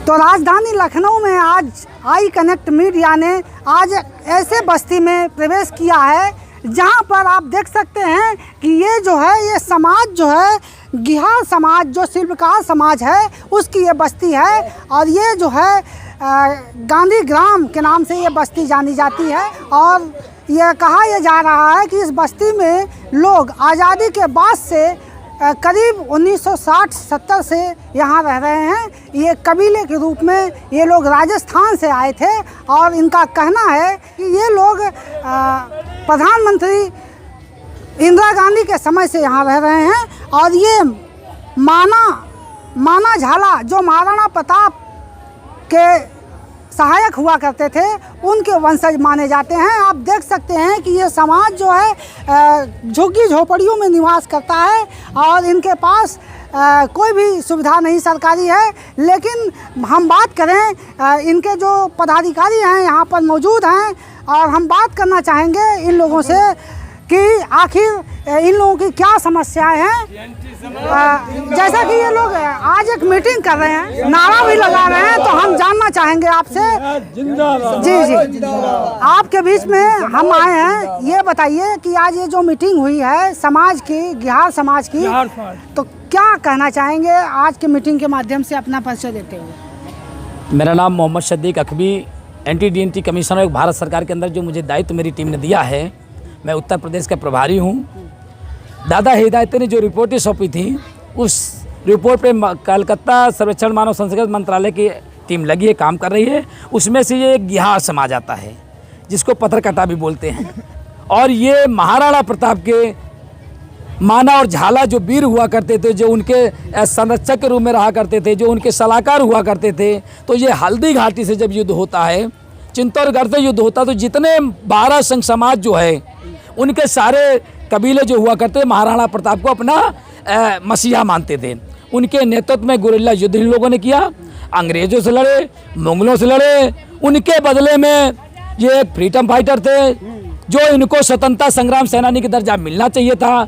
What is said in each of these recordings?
तो राजधानी लखनऊ में आज आई कनेक्ट मीडिया ने आज ऐसे बस्ती में प्रवेश किया है जहां पर आप देख सकते हैं कि ये जो है ये समाज जो है गिहार समाज जो शिल्पकार समाज है उसकी ये बस्ती है और ये जो है गांधी ग्राम के नाम से ये बस्ती जानी जाती है। और ये कहा यह जा रहा है कि इस बस्ती में लोग आज़ादी के बाद से करीब 1960-70 से यहाँ रह रहे हैं। ये कबीले के रूप में ये लोग राजस्थान से आए थे और इनका कहना है कि ये लोग प्रधानमंत्री इंदिरा गांधी के समय से यहाँ रह रहे हैं और ये माना झाला जो महाराणा प्रताप के सहायक हुआ करते थे उनके वंशज माने जाते हैं। आप देख सकते हैं कि ये समाज जो है झुग्गी झोपड़ियों में निवास करता है और इनके पास कोई भी सुविधा नहीं सरकारी है। लेकिन हम बात करें इनके जो पदाधिकारी हैं यहाँ पर मौजूद हैं और हम बात करना चाहेंगे इन लोगों से कि आखिर इन लोगों की क्या समस्याएं हैं। जैसा कि ये लोग आज एक मीटिंग कर रहे हैं, नारा भी लगा रहे हैं, तो हम जानना चाहेंगे आपसे। जी आपके बीच में हम आए हैं, ये बताइए कि आज ये जो मीटिंग हुई है समाज की, गिहार समाज की, तो क्या कहना चाहेंगे आज की मीटिंग के माध्यम से अपना परिचय देते हुए। मेरा नाम मोहम्मद सद्दीक अकबी, एंटी कमिश्नर भारत सरकार के अंदर जो मुझे दायित्व मेरी टीम ने दिया है, मैं उत्तर प्रदेश का प्रभारी हूँ। दादा हिदायत ने जो रिपोर्टें सौंपी थी उस रिपोर्ट पे कलकत्ता सर्वेक्षण मानव संसाधन मंत्रालय की टीम लगी है, काम कर रही है। उसमें से ये गिहार समाज आता है जिसको पत्थरकट्टा भी बोलते हैं और ये महाराणा प्रताप के माना और झाला जो वीर हुआ करते थे, जो उनके संरक्षक के रूप में रहा करते थे, जो उनके सलाहकार हुआ करते थे, तो ये हल्दी घाटी से जब युद्ध होता है, चित्तौड़गढ़ से युद्ध होता, तो जितने 12 संघ समाज जो है उनके सारे कबीले जो हुआ करते महाराणा प्रताप को अपना मसीहा मानते थे। उनके नेतृत्व में गुरिल्ला युद्ध इन लोगों ने किया, अंग्रेजों से लड़े, मुगलों से लड़े। उनके बदले में ये फ्रीडम फाइटर थे, जो इनको स्वतंत्रता संग्राम सेनानी का दर्जा मिलना चाहिए था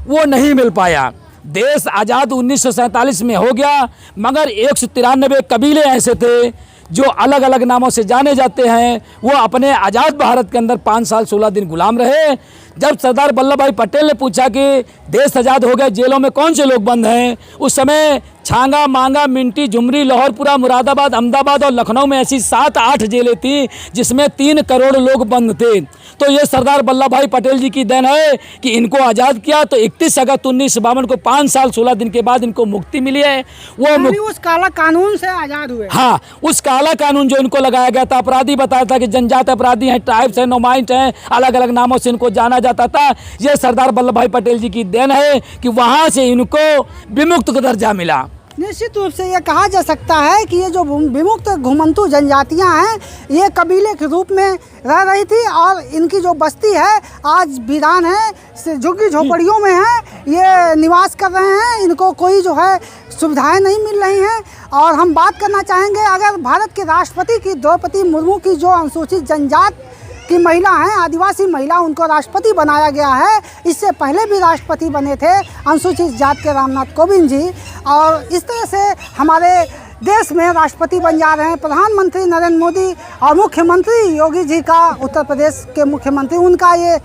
वो नहीं मिल पाया। देश आज़ाद 1947 में हो गया, मगर 193 कबीले ऐसे थे जो अलग अलग नामों से जाने जाते हैं। वो अपने आज़ाद भारत के अंदर 5 साल 16 दिन गुलाम रहे। जब सरदार वल्लभ भाई पटेल ने पूछा कि देश आज़ाद हो गया, जेलों में कौन से लोग बंद हैं, उस समय छांगा, मांगा, मिंटी, झुमरी, लाहौरपुरा, मुरादाबाद, अहमदाबाद और लखनऊ में ऐसी 7-8 जेलें थी जिसमें 3 करोड़ लोग बंद थे। तो ये सरदार वल्लभ भाई पटेल जी की देन है कि इनको आज़ाद किया। तो 31 अगस्त 1952 को 5 साल 16 दिन के बाद इनको मुक्ति मिली है। वो उस काला कानून से आज़ाद हुए। हाँ, उस काला कानून जो इनको लगाया गया था, अपराधी बताया था कि जनजात अपराधी हैं, ट्राइब्स हैं, नोमाइंट हैं, अलग अलग नामों से इनको जाना जाता था। ये सरदार वल्लभ भाई पटेल जी की देन है कि वहाँ से इनको विमुक्त का दर्जा मिला। निश्चित रूप से ये कहा जा सकता है कि ये जो विमुक्त घुमंतु जनजातियां हैं ये कबीले के रूप में रह रही थी और इनकी जो बस्ती है आज वीरान है, झुग्गी झोपड़ियों में है, ये निवास कर रहे हैं। इनको कोई जो है सुविधाएं नहीं मिल रही हैं। और हम बात करना चाहेंगे, अगर भारत के राष्ट्रपति की द्रौपदी मुर्मू की जो अनुसूचित जनजाति की महिला हैं, आदिवासी महिला, उनको राष्ट्रपति बनाया गया है। इससे पहले भी राष्ट्रपति बने थे अनुसूचित जाति के रामनाथ कोविंद जी। और इस तरह से हमारे देश में राष्ट्रपति बन जा रहे हैं प्रधानमंत्री नरेंद्र मोदी और मुख्यमंत्री योगी जी का, उत्तर प्रदेश के मुख्यमंत्री, उनका ये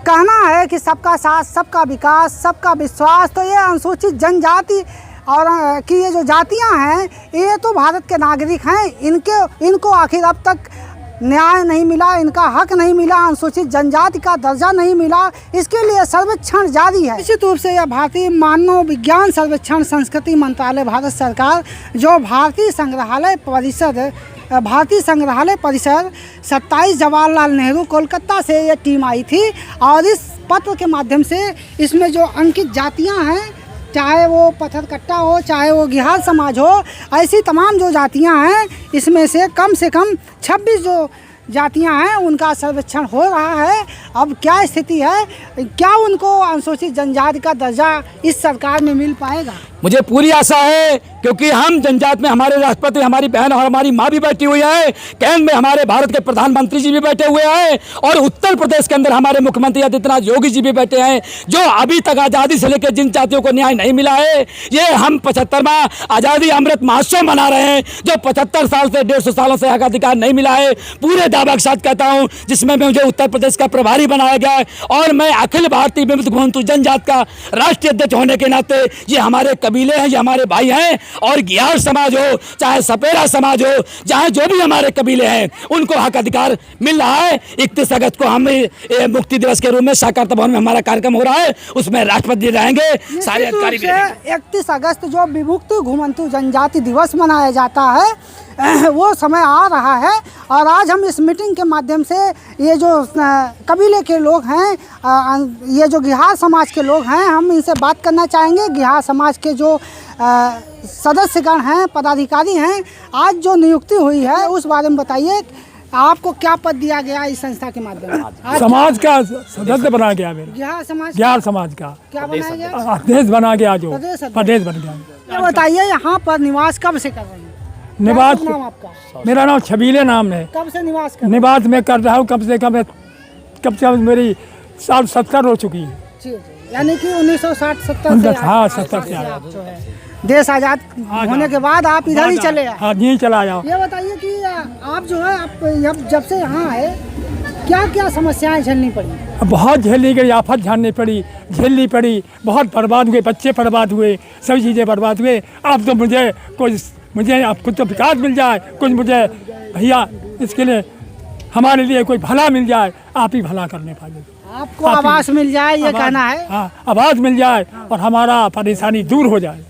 कहना है कि सबका साथ, सबका विकास, सबका विश्वास। तो ये अनुसूचित जनजाति और कि ये जो जातियाँ हैं ये तो भारत के नागरिक हैं, इनको आखिर अब तक न्याय नहीं मिला, इनका हक नहीं मिला, अनुसूचित जनजाति का दर्जा नहीं मिला। इसके लिए सर्वेक्षण जारी है। निश्चित रूप से यह भारतीय मानव विज्ञान सर्वेक्षण संस्कृति मंत्रालय भारत सरकार जो भारतीय संग्रहालय परिसर 27 जवाहरलाल नेहरू कोलकाता से ये टीम आई थी और इस पत्र के माध्यम से इसमें जो अंकित जातियाँ हैं, चाहे वो पत्थरकट्टा हो, चाहे वो गिहार समाज हो, ऐसी तमाम जो जातियां हैं इसमें से कम 26 जो जातियां हैं उनका सर्वेक्षण हो रहा है। अब क्या स्थिति है, क्या उनको अनुसूचित जनजाति का दर्जा इस सरकार में मिल पाएगा? मुझे पूरी आशा है, क्योंकि हम जनजात में हमारे राष्ट्रपति, हमारी बहन और हमारी माँ भी बैठी हुई है, केंद्र में हमारे भारत के प्रधानमंत्री जी भी बैठे हुए हैं, और उत्तर प्रदेश के अंदर हमारे मुख्यमंत्री आदित्यनाथ योगी जी भी बैठे हैं, जो अभी तक आज़ादी से लेकर जिन जातियों को न्याय नहीं मिला है, ये हम 75वां आज़ादी अमृत महोत्सव मना रहे हैं, जो 75 साल से 150 सालों से हक अधिकार नहीं मिला है। पूरे दावा के साथ कहता हूँ, जिसमें मुझे उत्तर प्रदेश का प्रभारी बनाया गया है, और मैं अखिल भारतीय विमुक्त घुमंतु जनजात का राष्ट्रीय अध्यक्ष होने के नाते ये हमारे कबीले हैं, ये हमारे भाई हैं, और ग्यार समाज हो चाहे सपेरा समाज हो, चाहे जो भी हमारे कबीले हैं, उनको हक अधिकार मिल रहा है। 31 अगस्त को हम मुक्ति दिवस के रूप में साकारता भवन में हमारा कार्यक्रम हो रहा है, उसमें राष्ट्रपति रहेंगे, सारे अधिकारी भी रहेंगे। 31 अगस्त जो विमुक्त घुमंतु जनजाति दिवस मनाया जाता है, वो समय आ रहा है, और आज हम इस मीटिंग के माध्यम से ये जो कबीले के लोग हैं, ये जो गिहार समाज के लोग हैं, हम इनसे बात करना चाहेंगे। गिहार समाज के जो सदस्यगण हैं, पदाधिकारी हैं, आज जो नियुक्ति हुई है उस बारे में बताइए। आपको क्या पद दिया गया इस संस्था के माध्यम से? समाज का सदस्य बना गया मेरा, गिहार समाज का क्या बनाया गया? अध्यक्ष बना गया, जो प्रदेश बन गया। ये बताइए, यहाँ पर निवास कब से कर रहे हैं? निवास नाम आपका? मेरा नाम छबीले नाम है। कब से निवास कर? निवास में कर रहा हूँ कम से कम मेरी साल 70 हो चुकी है। यानी कि 1960-70 से? हाँ, 70 से आया। जो है देश आजाद होने के बाद आप इधर ही चले आए? हाँ, यहीं चला आया। ये बताइए कि आप जो है, आप जब से यहाँ आए, क्या क्या समस्याएं झेलनी पड़ी? बहुत झेलनी गई, आफत झेलनी पड़ी, बहुत बर्बाद हुए, बच्चे बर्बाद हुए, सभी चीज़ें बर्बाद हुए। अब तो मुझे अब कुछ तो विकास मिल जाए, कुछ मुझे भैया इसके लिए हमारे लिए कोई भला मिल जाए, आप ही भला करने पाएंगे। आपको आवास मिल जाए, ये कहना है? हाँ, आवास मिल जाए और हमारा परेशानी दूर हो जाए।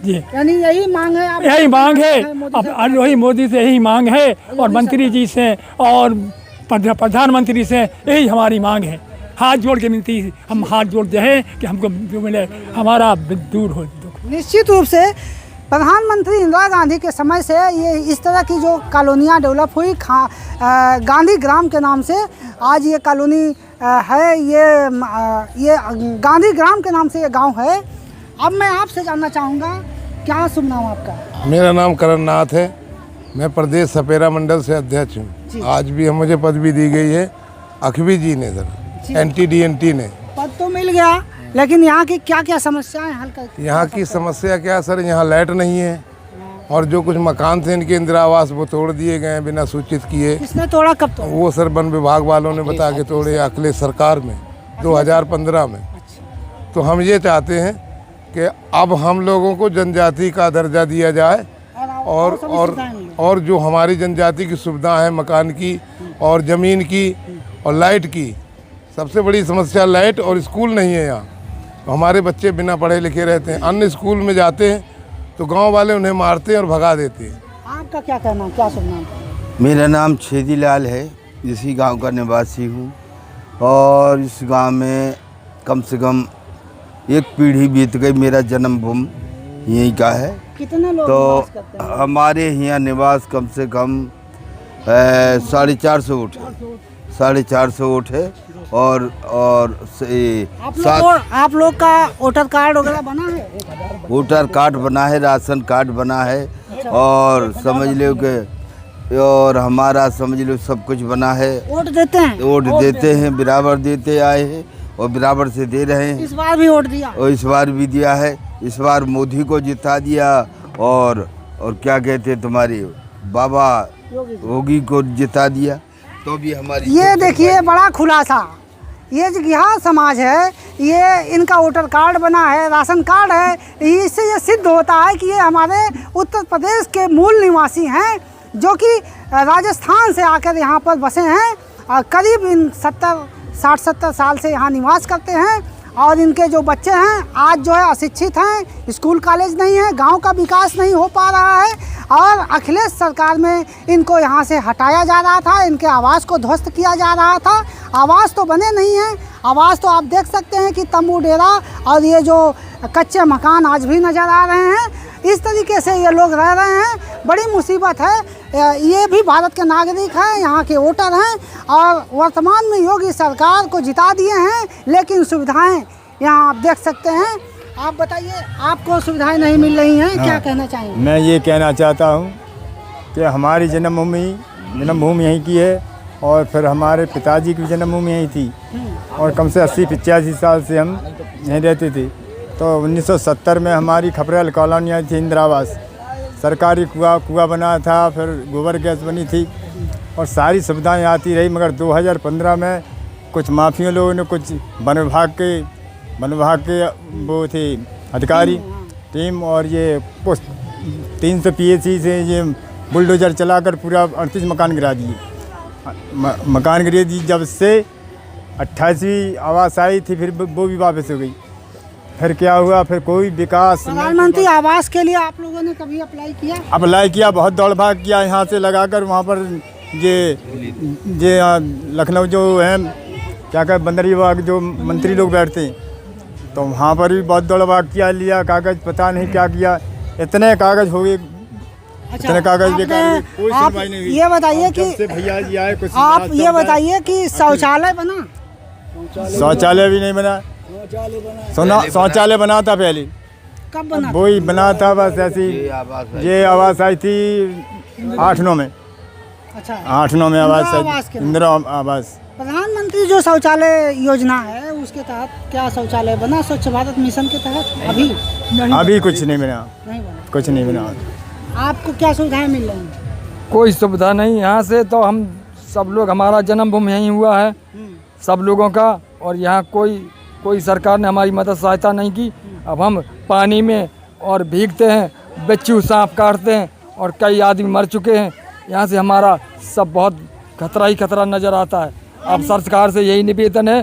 जी, यानी यही मांग है? यही मांग है, अब वही मोदी से यही मांग है, और मंत्री जी से और प्रधानमंत्री से यही हमारी मांग है। हाथ जोड़ के मिलती, हम हाथ जोड़ते हैं कि हमको जो मिले हमारा दूर हो। निश्चित रूप से प्रधानमंत्री इंदिरा गांधी के समय से ये इस तरह की जो कॉलोनियाँ डेवलप हुई, गांधी ग्राम के नाम से आज ये कॉलोनी है, ये गांधी ग्राम के नाम से ये गांव है। अब मैं आपसे जानना चाहूँगा, क्या शुभ नाम आपका? मेरा नाम करण नाथ है, मैं प्रदेश सपेरा मंडल से अध्यक्ष हूँ। आज भी मुझे पदवी दी गई है अखबी जी ने, सर NTDNT ने। पद तो मिल गया, लेकिन यहाँ की क्या क्या समस्याएं हल करती? यहाँ की समस्या क्या सर, यहाँ लाइट नहीं है, और जो कुछ मकान थे इनके इंदिरा आवास वो तोड़ दिए गए हैं बिना सूचित किए। किसने तोड़ा, कब तोड़ा? वो सर वन विभाग वालों ने बता के तोड़े, अखिलेश सरकार में 2015 में। तो हम ये चाहते हैं कि अब हम लोगों को जनजाति का दर्जा दिया जाए, और जो हमारी जनजाति की सुविधा है, मकान की और ज़मीन की और लाइट की। सबसे बड़ी समस्या लाइट और स्कूल नहीं है यहाँ, तो हमारे बच्चे बिना पढ़े लिखे रहते हैं। अन्य स्कूल में जाते हैं तो गांव वाले उन्हें मारते हैं और भगा देते हैं। आपका क्या कहना, क्या शुभ नाम? मेरा नाम छेदी लाल है, इसी गांव का निवासी हूँ, और इस गांव में कम से कम एक पीढ़ी बीत गई। मेरा जन्मभूमि यहीं का है। कितने लोग तो निवास करते हैं? हमारे यहाँ निवास कम से कम 450 वोट है, 450 वोट है। और आप लोग का वोटर कार्ड वगैरह बना है? वोटर कार्ड बना है, राशन कार्ड बना है, और समझ लो कि और हमारा समझ लो सब कुछ बना है। वोट देते हैं? वोट देते हैं, बराबर देते आए हैं और बराबर से दे रहे हैं। इस बार भी वोट दिया? और इस बार भी दिया है। इस बार मोदी को जिता दिया, और क्या कहते तुम्हारी बाबा योगी को जिता दिया, तो भी हमारी। ये देखिए बड़ा खुलासा, ये जो गिहार समाज है, ये इनका वोटर कार्ड बना है, राशन कार्ड है। इससे ये सिद्ध होता है कि ये हमारे उत्तर प्रदेश के मूल निवासी हैं, जो कि राजस्थान से आकर यहाँ पर बसे हैं, और करीब इन 60-70 साल से यहाँ निवास करते हैं। और इनके जो बच्चे हैं आज जो है अशिक्षित हैं, स्कूल कॉलेज नहीं है, गांव का विकास नहीं हो पा रहा है, और अखिलेश सरकार में इनको यहाँ से हटाया जा रहा था, इनके आवास को ध्वस्त किया जा रहा था। आवास तो बने नहीं हैं, आवास तो आप देख सकते हैं कि तंबू डेरा और ये जो कच्चे मकान आज भी नज़र आ रहे हैं। इस तरीके से ये लोग रह रहे हैं, बड़ी मुसीबत है। ये भी भारत के नागरिक हैं, यहाँ के वोटर हैं और वर्तमान में योगी सरकार को जिता दिए हैं, लेकिन सुविधाएं यहाँ आप देख सकते हैं। आप बताइए, आपको सुविधाएं नहीं मिल रही हैं, क्या कहना चाहेंगे? मैं ये कहना चाहता हूँ कि हमारी जन्मभूमि यहीं की है और फिर हमारे पिताजी की जन्मभूमि यहीं थी और कम से 80-85 साल से हम यहीं रहते थे। तो 1970 में हमारी खपरेल कॉलोनी आई थी, इंदिरा आवास, सरकारी कुआं बना था, फिर गोबर गैस बनी थी और सारी सुविधाएं आती रही। मगर 2015 में कुछ माफियों लोगों ने, कुछ वन विभाग के वो थे अधिकारी टीम और ये 300 PAC से ये बुलडोजर चलाकर पूरा 38 मकान गिरा दिए। मकान गिरा दी, जब से 28वीं आवास आई थी फिर वो भी वापस हो गई। फिर क्या हुआ, फिर कोई विकास। प्रधानमंत्री आवास के लिए आप लोगों ने कभी अप्लाई किया? अप्लाई किया, बहुत दौड़ भाग किया, यहाँ से लगाकर वहाँ पर ये लखनऊ जो है क्या कहते बंदरी विभाग जो मंत्री लोग बैठते हैं, तो वहाँ पर भी बहुत दौड़ भाग किया, लिया कागज़, पता नहीं क्या किया, इतने कागज़ हो गए, इतने कागज़ बेकार, कोई सुनवाई नहीं हुई। ये बताइए कि भैया जी आए कुछ, आप ये बताइए कि शौचालय बना? शौचालय भी नहीं बना। शौचालय बना था पहले, कब बना? वो ही बना था बस ऐसी। ये आवास आई थी 8-9 में। अच्छा, 8-9 में आवास आवास आई, इंदिरा आवास। प्रधानमंत्री जो शौचालय योजना है उसके तहत क्या शौचालय बना? स्वच्छ भारत मिशन के तहत अभी कुछ नहीं बना, नहीं बना। कुछ नहीं बना। आपको क्या सुविधाएं मिल रही हैं? कोई सुविधा नहीं। यहाँ से तो हम सब लोग, हमारा जन्मभूमि यहीं हुआ है सब लोगों का, और यहाँ कोई सरकार ने हमारी मदद सहायता नहीं की। अब हम पानी में और भीगते हैं, बिच्छू सांप काटते हैं और कई आदमी मर चुके हैं। यहाँ से हमारा सब बहुत खतरा ही खतरा नज़र आता है। अब सरकार से यही निवेदन है,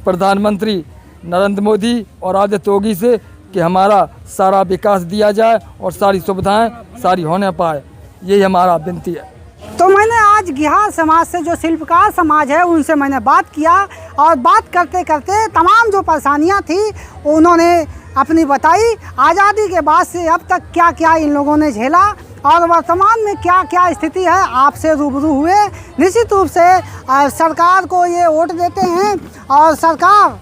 प्रधानमंत्री नरेंद्र मोदी और आदित्य योगी से, कि हमारा सारा विकास दिया जाए और सारी सुविधाएं सारी होने पाए, यही हमारा विनती है। तो मैंने आज गिहार समाज से, जो शिल्पकार समाज है, उनसे मैंने बात किया और बात करते करते तमाम जो परेशानियां थी उन्होंने अपनी बताई। आज़ादी के बाद से अब तक क्या क्या इन लोगों ने झेला और वर्तमान में क्या क्या स्थिति है, आपसे रूबरू हुए। निश्चित रूप से सरकार को ये वोट देते हैं और सरकार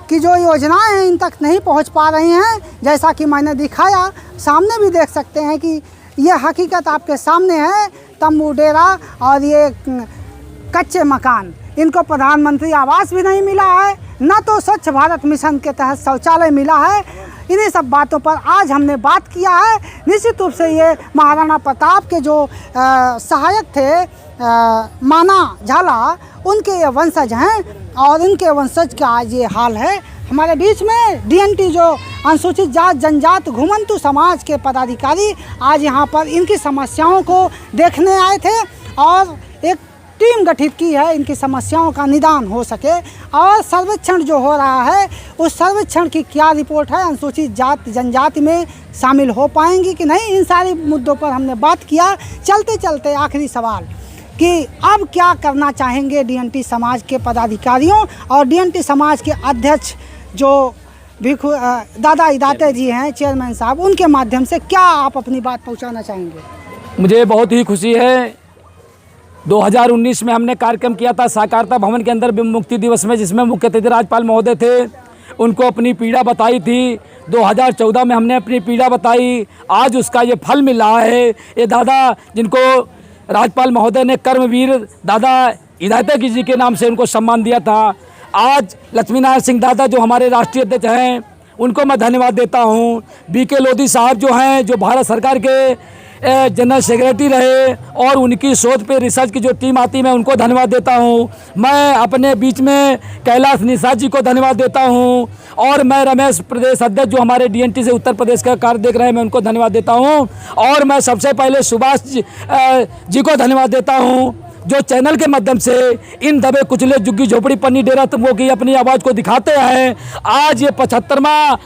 की जो योजनाएं हैं इन तक नहीं पहुंच पा रही हैं। जैसा कि मैंने दिखाया, सामने भी देख सकते हैं कि ये हकीकत आपके सामने है। तंबू डेरा और ये कच्चे मकान, इनको प्रधानमंत्री आवास भी नहीं मिला है, न तो स्वच्छ भारत मिशन के तहत शौचालय मिला है। इन्हीं सब बातों पर आज हमने बात किया है। निश्चित रूप से ये महाराणा प्रताप के जो सहायक थे माना झाला, उनके ये वंशज हैं और इनके वंशज का आज ये हाल है। हमारे बीच में DNT जो अनुसूचित जात जनजात घुमंतु समाज के पदाधिकारी आज यहाँ पर इनकी समस्याओं को देखने आए थे और एक टीम गठित की है, इनकी समस्याओं का निदान हो सके। और सर्वेक्षण जो हो रहा है, उस सर्वेक्षण की क्या रिपोर्ट है, अनुसूचित जात जनजाति में शामिल हो पाएंगी कि नहीं, इन सारे मुद्दों पर हमने बात किया। चलते चलते आखिरी सवाल कि अब क्या करना चाहेंगे DNT समाज के पदाधिकारियों और DNT समाज के अध्यक्ष जो भिखू दादा इदाते जी हैं, चेयरमैन साहब, उनके माध्यम से क्या आप अपनी बात पहुंचाना चाहेंगे? मुझे बहुत ही खुशी है। 2019 में हमने कार्यक्रम किया था साकारता भवन के अंदर विमुक्ति दिवस में, जिसमें मुख्य अतिथि राज्यपाल महोदय थे, उनको अपनी पीड़ा बताई थी। 2014 में हमने अपनी पीड़ा बताई, आज उसका ये फल मिल रहा है। ये दादा जिनको राज्यपाल महोदय ने कर्मवीर दादा इदाते जी के नाम से उनको सम्मान दिया था, आज लक्ष्मीनारायण सिंह दादा जो हमारे राष्ट्रीय अध्यक्ष हैं, उनको मैं धन्यवाद देता हूं। BK लोधी साहब जो हैं, जो भारत सरकार के जनरल सेक्रेटरी रहे और उनकी शोध पे रिसर्च की जो टीम आती है, मैं उनको धन्यवाद देता हूं। मैं अपने बीच में कैलाश निषाद जी को धन्यवाद देता हूं और मैं रमेश प्रदेश अध्यक्ष जो हमारे DNT से उत्तर प्रदेश का कार्य देख रहे हैं, मैं उनको धन्यवाद देता हूं। और मैं सबसे पहले सुभाष जी को धन्यवाद देता हूं, जो चैनल के माध्यम से इन दबे कुचले झुग्गी झोपड़ी पन्नी डेरा तुमको की अपनी आवाज़ को दिखाते हैं। आज ये 75वां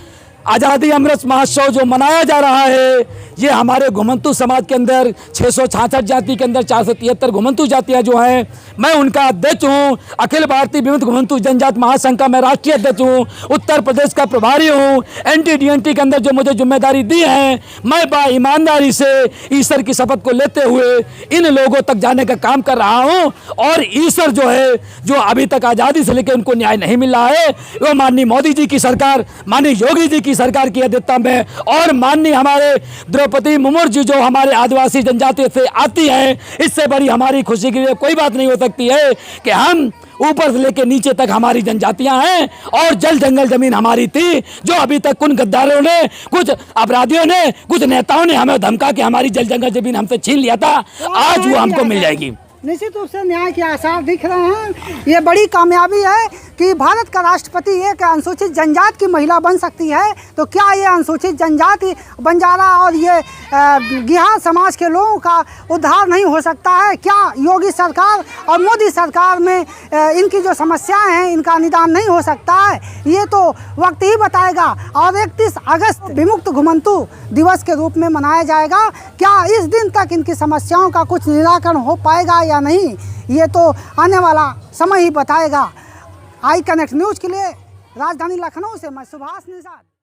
आज़ादी अमृत महोत्सव जो मनाया जा रहा है, ये हमारे घुमंतू समाज के अंदर 666 जाति के अंदर 473 घुमंतू जातियाँ जो हैं, मैं उनका अध्यक्ष हूँ। अखिल भारतीय विमुक्त घुमंतू जनजाति महासंघ का मैं राष्ट्रीय अध्यक्ष हूँ, उत्तर प्रदेश का प्रभारी हूँ। NTDNT के अंदर जो मुझे जिम्मेदारी दी है, मैं बा ईमानदारी से ईश्वर की शपथ को लेते हुए इन लोगों तक जाने का काम कर रहा हूँ। और ईश्वर जो है, जो अभी तक आज़ादी से लेकर उनको न्याय नहीं मिल रहा है, वो माननीय मोदी जी की सरकार, माननीय योगी जी की सरकार की अध्यक्षता में और माननीय हमारे द्रौपदी मुर्मू जी जो हमारे आदिवासी जनजाति से आती हैं, इससे बड़ी हमारी खुशी की कोई बात नहीं हो सकती है कि हम ऊपर से लेकर नीचे तक हमारी जनजातियां हैं और जल जंगल जमीन हमारी थी, जो अभी तक उन गद्दारों ने, कुछ अपराधियों ने, कुछ नेताओं ने हमें धमका के हमारी जल जंगल जमीन हमसे छीन लिया था। आज वो हमको मिल जाएगी। निश्चित रूप से न्याय के आसार दिख रहे हैं। ये बड़ी कामयाबी है कि भारत का राष्ट्रपति एक अनुसूचित जनजाति की महिला बन सकती है। तो क्या ये अनुसूचित जनजाति, बंजारा और ये बिहार समाज के लोगों का उद्धार नहीं हो सकता है? क्या योगी सरकार और मोदी सरकार में इनकी जो समस्याएं हैं, इनका निदान नहीं हो सकता है? ये तो वक्त ही बताएगा। और 31 अगस्त विमुक्त घुमंतू दिवस के रूप में मनाया जाएगा। क्या इस दिन तक इनकी समस्याओं का कुछ निराकरण हो पाएगा या नहीं, ये तो आने वाला समय ही बताएगा। आई कनेक्ट न्यूज़ के लिए राजधानी लखनऊ से मैं सुभाष निषाद।